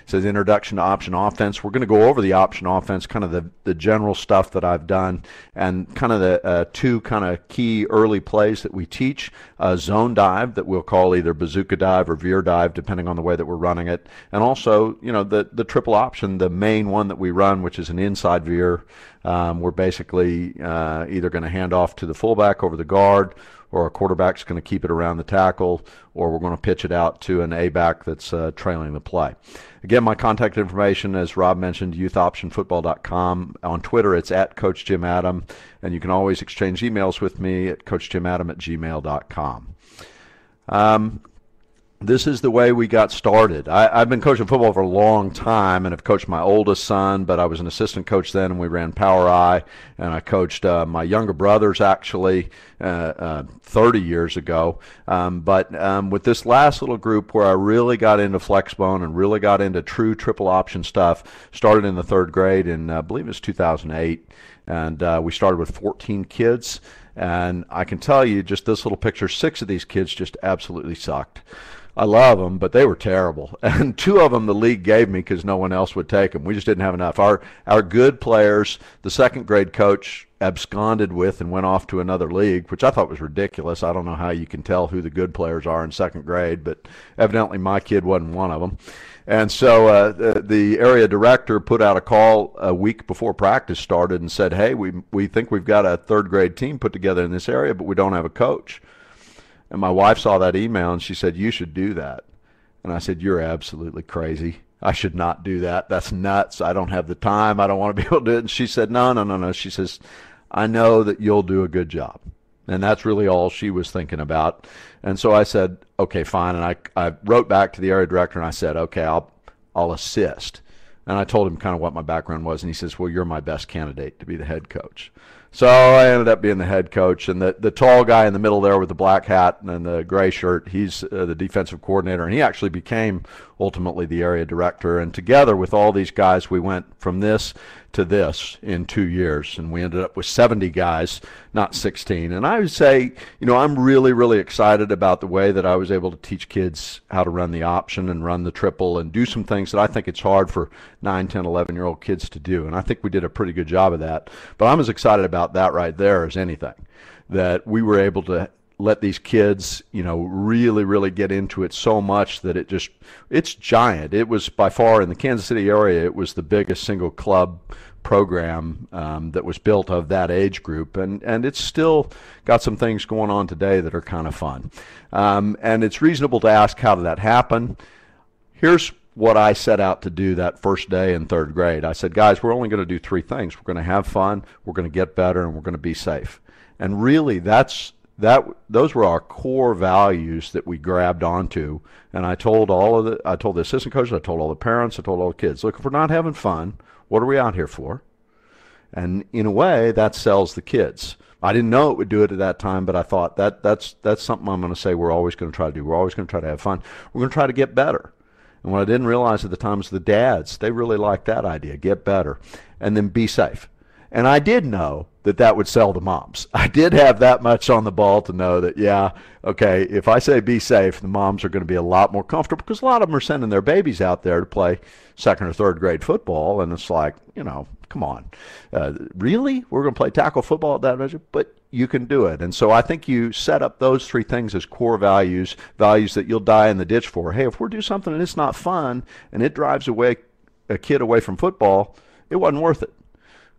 It says Introduction to Option Offense. We're going to go over the option offense, kind of the general stuff that I've done, and kind of the two kind of key early plays that we teach. Zone dive that we'll call either bazooka dive or veer dive, depending on the way that we're running it. And also, you know, the triple option, the main one that we run, which is an inside veer. We're basically either going to hand off to the fullback over the guard, or our quarterback's going to keep it around the tackle, or we're going to pitch it out to an A-back that's trailing the play. Again, my contact information, as Rob mentioned, youthoptionfootball.com. On Twitter, it's at Coach Jim Adam, and you can always exchange emails with me at coachjimadam@gmail.com. This is the way we got started. I've been coaching football for a long time and have coached my oldest son, but I was an assistant coach then, and we ran Power I, and I coached my younger brothers actually 30 years ago. But with this last little group where I really got into flexbone and really got into true triple option stuff, started in the third grade in, I believe it was 2008, and we started with 14 kids. And I can tell you, just this little picture, 6 of these kids just absolutely sucked. I love them, but they were terrible. And 2 of them the league gave me because no one else would take them. We just didn't have enough. Our good players, the second grade coach absconded with and went off to another league, which I thought was ridiculous. I don't know how you can tell who the good players are in second grade, but evidently my kid wasn't one of them. And so the area director put out a call a week before practice started and said, hey, we think we've got a third grade team put together in this area, but we don't have a coach. And my wife saw that email and she said, you should do that. And I said, you're absolutely crazy. I should not do that. That's nuts. I don't have the time. I don't want to be able to do it. And she said, no. She says, I know that you'll do a good job. And that's really all she was thinking about. And so I said, okay, fine. And I wrote back to the area director and I said, okay, I'll assist. And I told him kind of what my background was. And he says, well, you're my best candidate to be the head coach. So I ended up being the head coach, and the tall guy in the middle there with the black hat and the gray shirt, he's the defensive coordinator, and he actually became ultimately the area director. And together with all these guys, we went from this to this in 2 years, and we ended up with 70 guys, not 16. And I would say, you know, I'm really, really excited about the way that I was able to teach kids how to run the option and run the triple and do some things that I think it's hard for 9, 10, 11-year-old kids to do. And I think we did a pretty good job of that. But I'm as excited about that right there as anything, that we were able to let these kids, you know, really, really get into it so much that it's giant. It was by far in the Kansas City area, it was the biggest single club program that was built of that age group, and it's still got some things going on today that are kind of fun. And it's reasonable to ask, how did that happen? Here's what I set out to do that first day in third grade. I said, guys, we're only going to do 3 things. We're going to have fun, we're going to get better, and we're going to be safe. And really, those were our core values that we grabbed onto. And I told the assistant coaches, I told all the parents, I told all the kids, look, if we're not having fun, what are we out here for? And in a way, that sells the kids. I didn't know it would do it at that time, but I thought that's something I'm going to say we're always going to try to do. We're always going to try to have fun. We're going to try to get better. And what I didn't realize at the time was the dads, they really liked that idea, get better, and then be safe. And I did know that would sell the moms. I did have that much on the ball to know that, yeah, okay, if I say be safe, the moms are going to be a lot more comfortable, because a lot of them are sending their babies out there to play second or third grade football, and it's like, you know, come on. Really? We're going to play tackle football at that measure? But you can do it. And so I think you set up those 3 things as core values that you'll die in the ditch for. Hey, if we do something and it's not fun and it drives a kid away from football, it wasn't worth it.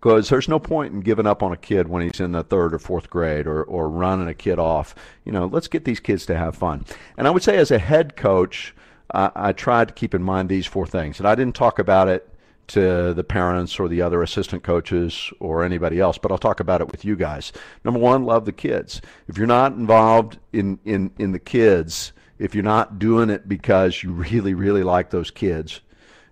Because there's no point in giving up on a kid when he's in the 3rd or 4th grade, or running a kid off. You know, let's get these kids to have fun. And I would say as a head coach, I tried to keep in mind these 4 things. And I didn't talk about it to the parents or the other assistant coaches or anybody else, but I'll talk about it with you guys. Number 1, love the kids. If you're not involved in the kids, if you're not doing it because you really, really like those kids,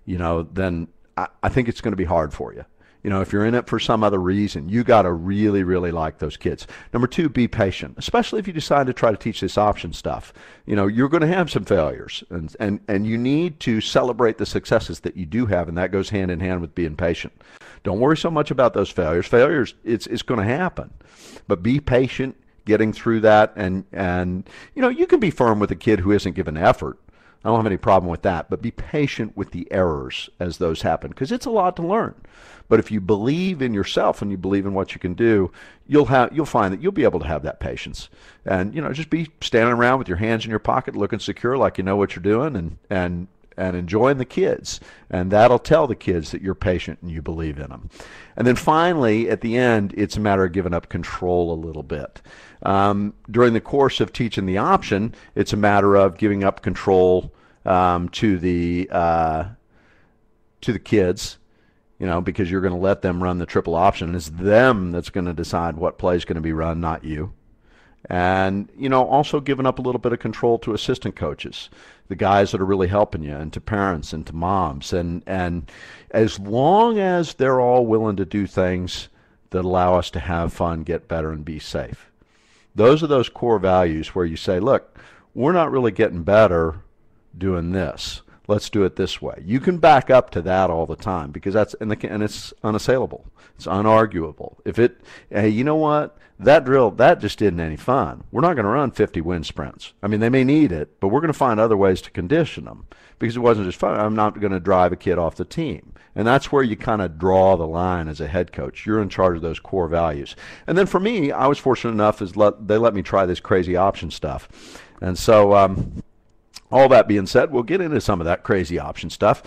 you know, then I think it's going to be hard for you. You know, if you're in it for some other reason, you got to really, really like those kids. Number 2, be patient, especially if you decide to try to teach this option stuff. You know, you're going to have some failures, and you need to celebrate the successes that you do have, and that goes hand in hand with being patient. Don't worry so much about those failures. Failures, it's going to happen, but be patient getting through that, and you know, you can be firm with a kid who isn't giving effort. I don't have any problem with that. But be patient with the errors as those happen, because it's a lot to learn. But if you believe in yourself and you believe in what you can do, you'll find that you'll be able to have that patience. And just be standing around with your hands in your pocket, looking secure, like you know what you're doing, and enjoying the kids. And that'll tell the kids that you're patient and you believe in them. And then finally, at the end, it's a matter of giving up control a little bit. During the course of teaching the option, it's a matter of giving up control to the kids, because you're going to let them run the triple option. It's them that's going to decide what play is going to be run, not you. And, also giving up a little bit of control to assistant coaches, the guys that are really helping you, and to parents and to moms. And as long as they're all willing to do things that allow us to have fun, get better, and be safe. Those are those core values where you say, look, we're not really getting better doing this. Let's do it this way. You can back up to that all the time, because and it's unassailable. It's unarguable. Hey, you know what? That drill, that just isn't any fun. We're not going to run 50 wind sprints. I mean, they may need it, but we're going to find other ways to condition them, because it wasn't just fun. I'm not going to drive a kid off the team. And that's where you kind of draw the line as a head coach. You're in charge of those core values. And then for me, I was fortunate enough they let me try this crazy option stuff. And so all that being said, we'll get into some of that crazy option stuff.